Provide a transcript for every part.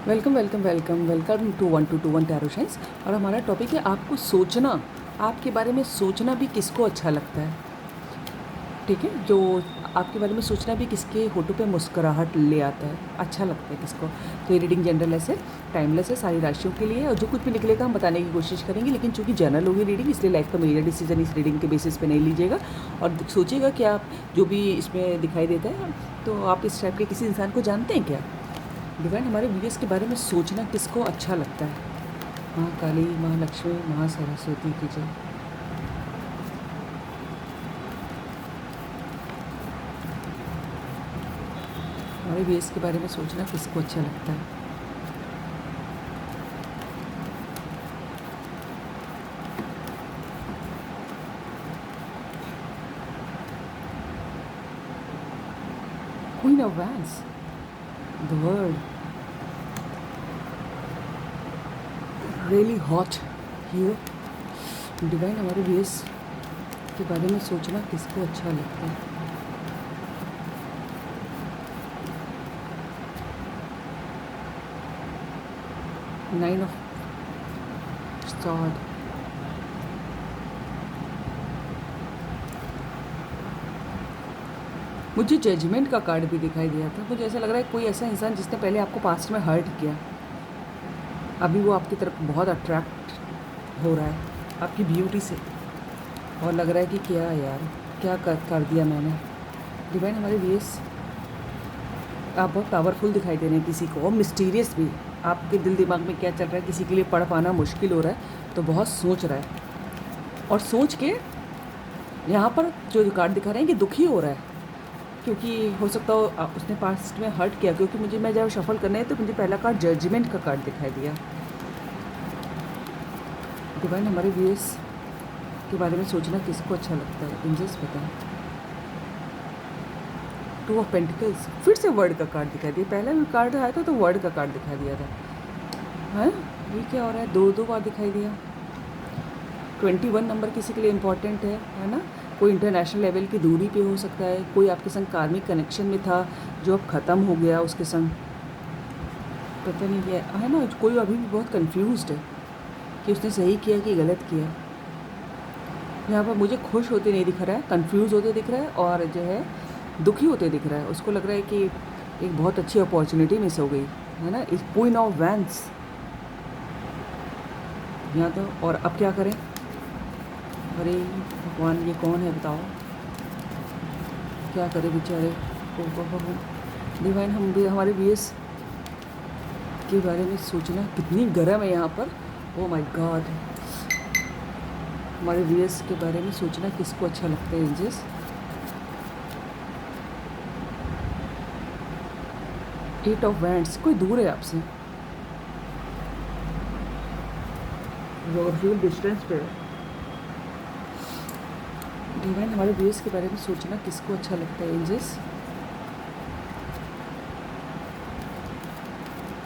Welcome welcome welcome welcome to 1221 tarot science. और हमारा topic है आपको सोचना, आपके बारे में सोचना भी किसको अच्छा लगता है। ठीक है, जो आपके बारे में सोचना भी किसके होठों पे मुस्कुराहट ले आता है, अच्छा लगता है किसको। तो ये रीडिंग जनरल ऐसे टाइमलेस है, सारी राशियों के लिए, और जो कुछ भी निकलेगा हम बताने की कोशिश करेंगे। लेकिन चूंकि जनरल होगी रीडिंग, इसलिए लाइफ का मेजर डिसीजन इस रीडिंग के बेसिस पे नहीं लीजिएगा। और सोचिएगा कि आप जो भी इसमें दिखाई देता है, तो आप इस टाइप के किसी इंसान को जानते हैं क्या। डिवाइन, हमारे वीडियोस के बारे में सोचना किसको अच्छा लगता है। माँ काली, माँ लक्ष्मी, माँ सरस्वती की जय। हमारे वीडियोस के बारे में सोचना किसको अच्छा लगता है। Queen of wands, the world really hot here. Divine, हमारे वीडियोस के बारे में सोचना किसको अच्छा लगता है। नाइन ऑफ सॉर्ड, मुझे जजमेंट का कार्ड भी दिखाई दिया था। मुझे ऐसा लग रहा है कोई ऐसा इंसान जिसने पहले आपको पास्ट में हर्ट किया, अभी वो आपकी तरफ बहुत अट्रैक्ट हो रहा है आपकी ब्यूटी से, और लग रहा है कि क्या यार, क्या कर दिया मैंने। डिवाइन, हमारे व्यूअर्स, आप बहुत पावरफुल दिखाई दे रहे हैं किसी को, और मिस्टीरियस भी। आपके दिल दिमाग में क्या चल रहा है किसी के लिए पढ़ पाना मुश्किल हो रहा है, तो बहुत सोच रहा है। और सोच के यहाँ पर जो कार्ड दिखा रहे हैं कि दुखी हो रहा है, क्योंकि हो सकता हो उसने पास्ट में हर्ट किया। क्योंकि मुझे, मैं जब शफल करने है तो मुझे पहला कार्ड जजमेंट का कार्ड दिखाई दिया। डिवाइन, हमारे व्यूअर्स के बारे में सोचना किसको अच्छा लगता है, एंजल्स बताएं। टू ऑफ पेंटिकल्स, फिर से वर्ड का कार्ड दिखाई दिया। पहला भी कार्ड आया था तो वर्ड का कार्ड दिखाई दिया था। हाँ, ये क्या हो रहा है, दो बार दिखाई दिया। 21 नंबर किसी के लिए इम्पॉर्टेंट है ना। कोई इंटरनेशनल लेवल की दूरी पे हो सकता है, कोई आपके संग कार्मिक कनेक्शन में था जो अब ख़त्म हो गया उसके संग, पता नहीं क्या है ना। कोई अभी भी बहुत कंफ्यूज्ड है कि उसने सही किया कि गलत किया। यहाँ पर मुझे खुश होते नहीं दिख रहा है, कंफ्यूज होते दिख रहा है, और जो है दुखी होते दिख रहा है। उसको लग रहा है कि एक बहुत अच्छी अपॉर्चुनिटी मिस हो गई है ना। इस क्वीन ऑफ वैंड्स यहाँ तो, और अब क्या करें। अरे भगवान, ये कौन है बताओ, क्या करे बेचारे को। डिवाइन, हम भी हमारे वीएस के बारे में सोचना कितनी गर्म है यहाँ पर। ओ माय गॉड, हमारे वीएस के बारे में सोचना किसको अच्छा लगता है, एंजल्स। एट ऑफ वैंड्स, कोई दूर है आपसे, रियल डिस्टेंस पे है। डिवाइन, हमारे व्यूअर्स के बारे में सोचना किसको अच्छा लगता है, एंजल्स।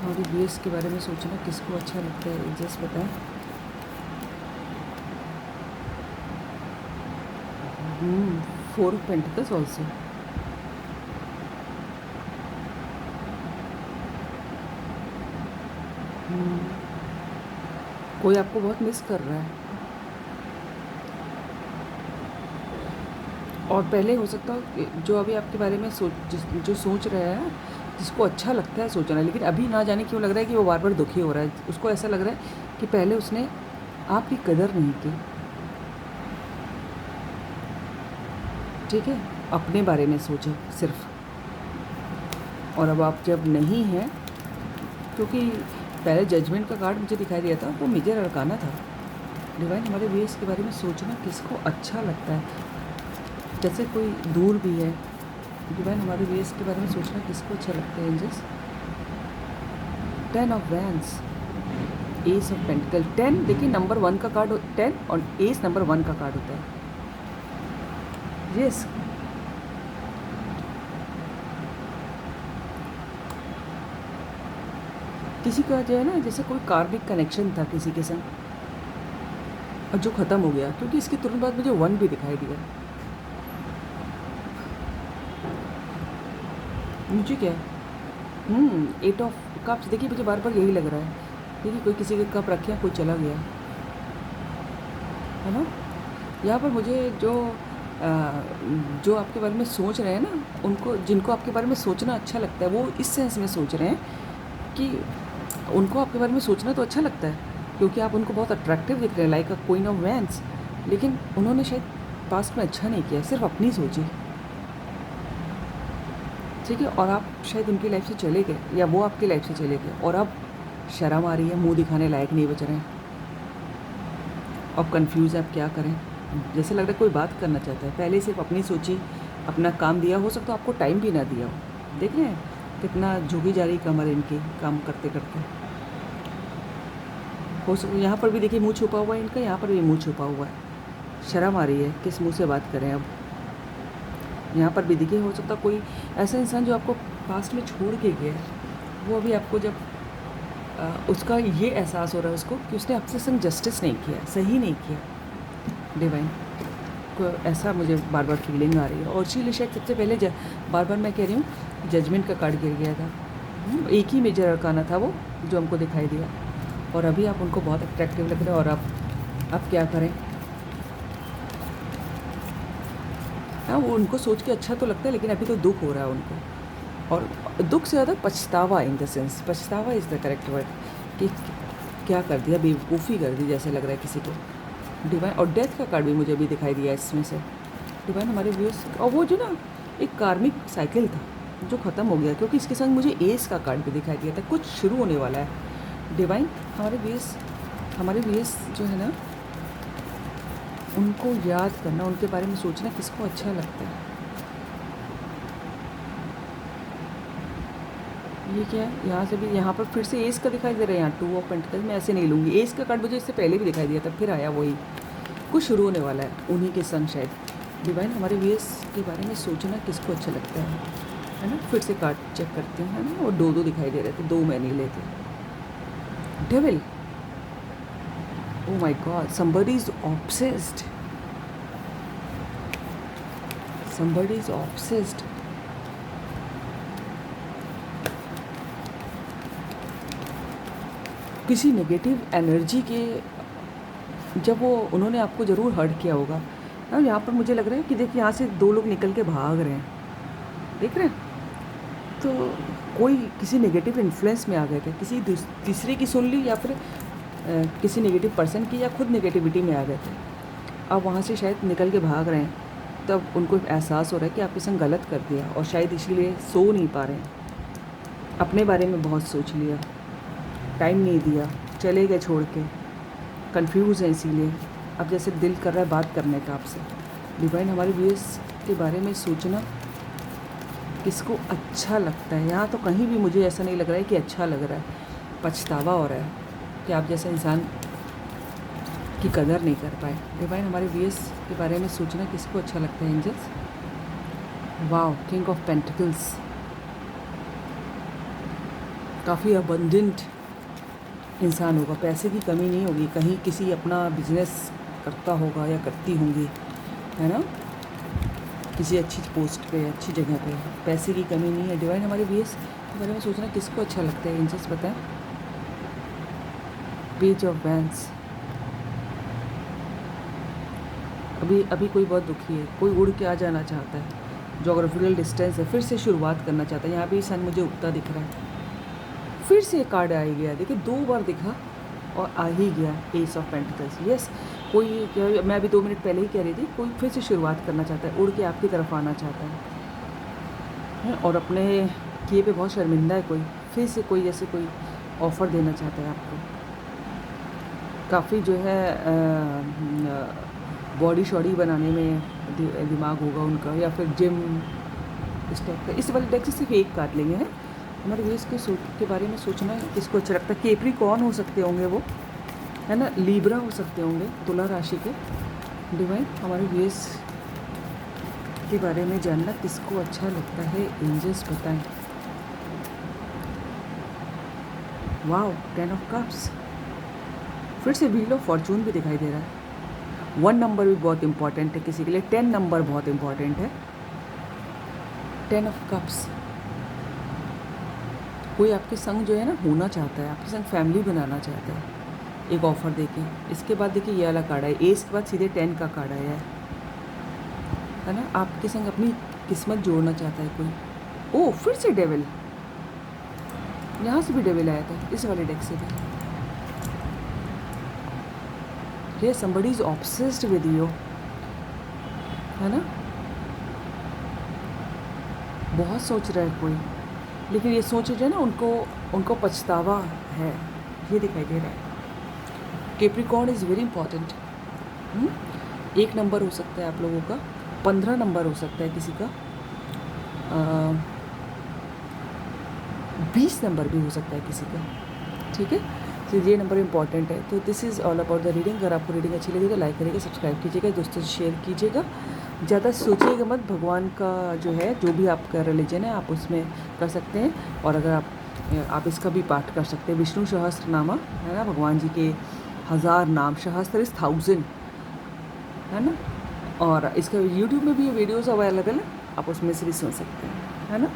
हमारे व्यूअर्स के बारे में सोचना किसको अच्छा लगता है, एंजल्स बताएं। Four of pentacles also. कोई आपको बहुत मिस कर रहा है, और पहले हो सकता हो जो अभी आपके बारे में जो सोच रहा है, जिसको अच्छा लगता है सोचना, लेकिन अभी ना जाने क्यों लग रहा है कि वो बार बार दुखी हो रहा है। उसको ऐसा लग रहा है कि पहले उसने आपकी कदर नहीं की, ठीक है, अपने बारे में सोचा सिर्फ। और अब आप जब नहीं हैं, क्योंकि पहले जजमेंट का कार्ड मुझे दिखाई दिया था, वो मेजर अड़काना था। डिवाइन, हमारे वेस के बारे में सोचना किसको अच्छा लगता है, जैसे कोई दूर भी है। डिवाइन, हमारे वेस के बारे में सोचना किसको अच्छा लगता है, angels. 10 of wands, ace of pentacle. 10 देखिए नंबर 1 का कार्ड, 10 और एस नंबर 1 का कार्ड होता है। यस, किसी का जो है ना, जैसे कोई कार्मिक कनेक्शन था किसी के संग, और जो ख़त्म हो गया। क्योंकि इसके तुरंत बाद मुझे 1 भी दिखाई दिया। मुझे क्या है, एट ऑफ कप्स, देखिए मुझे बार बार यही लग रहा है। देखिए कोई किसी का कप रखे, कोई चला गया है ना। यहाँ पर मुझे जो आपके बारे में सोच रहे हैं ना, उनको, जिनको आपके बारे में सोचना अच्छा लगता है, वो इस सेंस में सोच रहे हैं कि उनको आपके बारे में सोचना तो अच्छा लगता है क्योंकि आप उनको बहुत अट्रैक्टिव दिख रहे हैं, like a queen of vents. लेकिन उन्होंने शायद पास्ट में अच्छा नहीं किया, सिर्फ अपनी सोची, ठीक है। और आप शायद उनकी लाइफ से चले गए या वो आपकी लाइफ से चले गए और अब शर्म आ रही है, मुंह दिखाने लायक नहीं बच रहे हैं, अब कंफ्यूज है, आप क्या करें। जैसे लग रहा है कोई बात करना चाहता है, पहले सिर्फ अपनी सोची, अपना काम दिया, हो सकता है आपको टाइम भी ना दिया हो। देख रहे हैं कितना झुकी जा रही कमर इनकी काम करते करते। हो सकता यहाँ पर भी देखिए मुंह छुपा हुआ है इनका, यहाँ पर भी मुंह छुपा हुआ है, शर्म आ रही है, किस मुंह से बात करें अब। यहाँ पर भी देखिए हो सकता कोई ऐसा इंसान जो आपको पास्ट में छोड़ के गया है, वो अभी आपको जब उसका ये एहसास हो रहा है उसको कि उसने आपसे संग जस्टिस नहीं किया, सही नहीं किया। डिवाइन को ऐसा मुझे बार बार फीलिंग आ रही है। और इसीलिए शायद सबसे पहले बार बार मैं कह रही हूँ जजमेंट का कार्ड गिर गया था। एक ही मेजर अरकाना था वो जो हमको दिखाई दिया, और अभी आप उनको बहुत अट्रैक्टिव लग रहे हैं। और आप क्या करें, हाँ वो उनको सोच के अच्छा तो लगता है, लेकिन अभी तो दुख हो रहा है उनको, और दुख से ज़्यादा पछतावा, इन द सेंस पछतावा इज़ द करेक्ट वर्ड, कि क्या कर दिया, बेवकूफ़ी कर दी जैसे लग रहा है किसी को। डिवाइन और डेथ का कार्ड भी मुझे अभी दिखाई दिया इसमें से। डिवाइन हमारे व्यूअर्स, और वो जो ना एक कार्मिक साइकिल था जो ख़त्म हो गया, क्योंकि इसके संग मुझे एस का कार्ड भी दिखाई दिया था, कुछ शुरू होने वाला है। डिवाइन हमारे व्यूअर्स जो है ना, उनको याद करना, उनके बारे में सोचना किसको अच्छा लगता है। ये क्या है, यहाँ से भी, यहाँ पर फिर से एस का दिखाई दे रहा है, यहाँ टू ऑफ पेंटिकल्स। मैं ऐसे नहीं लूँगी, एस का कार्ड मुझे इससे पहले भी दिखाई दिया था, फिर आया वही, कुछ शुरू होने वाला है उन्हीं के संग शायद। डिवाइन हमारे व्यूअर्स के बारे में सोचना किसको अच्छा लगता है ना। फिर से कार्ड चेक करते हैं, है ना, और दो दिखाई दे रहे थे, दो मैं नहीं लेते। Devil, oh my God, somebody is obsessed, somebody is obsessed। किसी नेगेटिव एनर्जी के, जब वो उन्होंने आपको ज़रूर हर्ट किया होगा। और यहाँ पर मुझे लग रहा है कि देखिए यहाँ से दो लोग निकल के भाग रहे हैं, देख रहे हैं। तो कोई किसी नेगेटिव इन्फ्लुएंस में आ गए थे, किसी तीसरे की सुन ली, या फिर किसी नेगेटिव पर्सन की, या खुद नेगेटिविटी में आ गए थे। अब वहाँ से शायद निकल के भाग रहे हैं, तब उनको एहसास हो रहा है कि आपके संग गलत कर दिया, और शायद इसीलिए सो नहीं पा रहे हैं, अपने बारे में बहुत सोच लिया, टाइम नहीं दिया, चले गए छोड़ के, कंफ्यूज है इसीलिए। अब जैसे दिल कर रहा है बात करने का आपसे। डिवाइन हमारे व्यूअर्स के बारे में सोचना किसको अच्छा लगता है। यहाँ तो कहीं भी मुझे ऐसा नहीं लग रहा है कि अच्छा लग रहा है, पछतावा हो रहा है कि आप जैसे इंसान की कदर नहीं कर पाए। डिवाइन हमारे व्यूअर्स के बारे में सोचना किसको अच्छा लगता है angels. Wow, king of pentacles, काफ़ी अबंडेंट इंसान होगा, पैसे की कमी नहीं होगी, कहीं किसी अपना बिजनेस करता होगा या करती होंगी, है ना, किसी अच्छी पोस्ट पे, अच्छी जगह पे, पैसे की कमी नहीं है। डिवाइन हमारे व्यूअर्स के बारे में सोचना किसको अच्छा लगता है एंजल्स, बताएं। पेज ऑफ वैंस, अभी कोई बहुत दुखी है, कोई उड़ के आ जाना चाहता है, जोग्राफिकल डिस्टेंस है, फिर से शुरुआत करना चाहता है। यहाँ भी सन मुझे उगता दिख रहा है, फिर से कार्ड आ ही गया, देखिए 2 बार दिखा और आ ही गया, एस ऑफ पेंटिकल्स। यस, कोई क्या, मैं अभी 2 मिनट पहले ही कह रही थी, कोई फिर से शुरुआत करना चाहता है, उड़ के आपकी तरफ आना चाहता है, और अपने किए पे बहुत शर्मिंदा है। कोई फिर से कोई जैसे कोई ऑफ़र देना चाहता है आपको, काफ़ी जो है बॉडी शॉडी बनाने में दिमाग होगा उनका, या फिर जिम इस टाइप का। इस वाले डेक से सिर्फ एक कार्ड लेंगे हैं। हमारे वेस के बारे में सोचना किसको अच्छा लगता है। केपरी कौन हो सकते होंगे वो, है ना, लीब्रा हो सकते होंगे, तुला राशि के। डिवाइन हमारे वेस के बारे में जानना किसको अच्छा लगता है एंजल्स, बताएं। वाओ, 10 ऑफ कप्स, फिर से व्हील ऑफ फॉर्चून भी दिखाई दे रहा है। 1 नंबर भी बहुत इंपॉर्टेंट है किसी के लिए, 10 नंबर बहुत इंपॉर्टेंट है। 10 ऑफ कप्स, कोई आपके संग जो है ना होना चाहता है, आपके संग फैमिली बनाना चाहता है, एक ऑफ़र देके। इसके बाद देखिए ये वाला कार्ड है, एस के बाद सीधे 10 का कार्ड आया है ना। आपके संग अपनी किस्मत जोड़ना चाहता है कोई। ओह, फिर से डेविल, यहाँ से भी डेविल आया था, इस वाले डेक से भी। ये somebody is obsessed with you, है ना। बहुत सोच रहा है कोई, लेकिन ये सोच रहे हैं ना, उनको पछतावा है, ये दिखाई दे रहा है। Capricorn is very important. 1 number हो सकता है आप लोगों का, 15 नंबर हो सकता है किसी का, 20 नंबर भी हो सकता है किसी का, ठीक है। तो ये नंबर इंपॉर्टेंट है। तो this is all about the reading. अगर आपको रीडिंग अच्छी लगी तो लाइक करिएगा, सब्सक्राइब कीजिएगा, दोस्तों से शेयर कीजिएगा। ज़्यादा सोचिएगा मत, भगवान का जो है, जो भी आपका रिलीजन है आप उसमें कर सकते हैं। और अगर आप इसका भी पाठ कर सकते हैं, विष्णु सहस्त्रनामा है ना, भगवान जी के 1000 नाम, सहस्त्र इज़ 1000, है ना। और इसका यूट्यूब में भी ये वीडियोज़ अवेलेबल है, आप उसमें से भी सुन सकते हैं, है ना।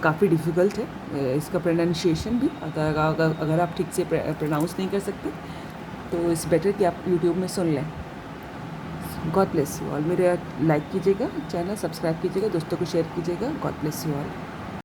काफ़ी डिफ़िकल्ट है इसका प्रोनाउंसिएशन भी, अगर आप ठीक से प्रोनाउंस नहीं कर सकते तो इट्स बेटर कि आप यूट्यूब में सुन लें। God bless you all. मेरे लाइक कीजिएगा, चैनल सब्सक्राइब कीजिएगा, दोस्तों को शेयर कीजिएगा। God bless you all.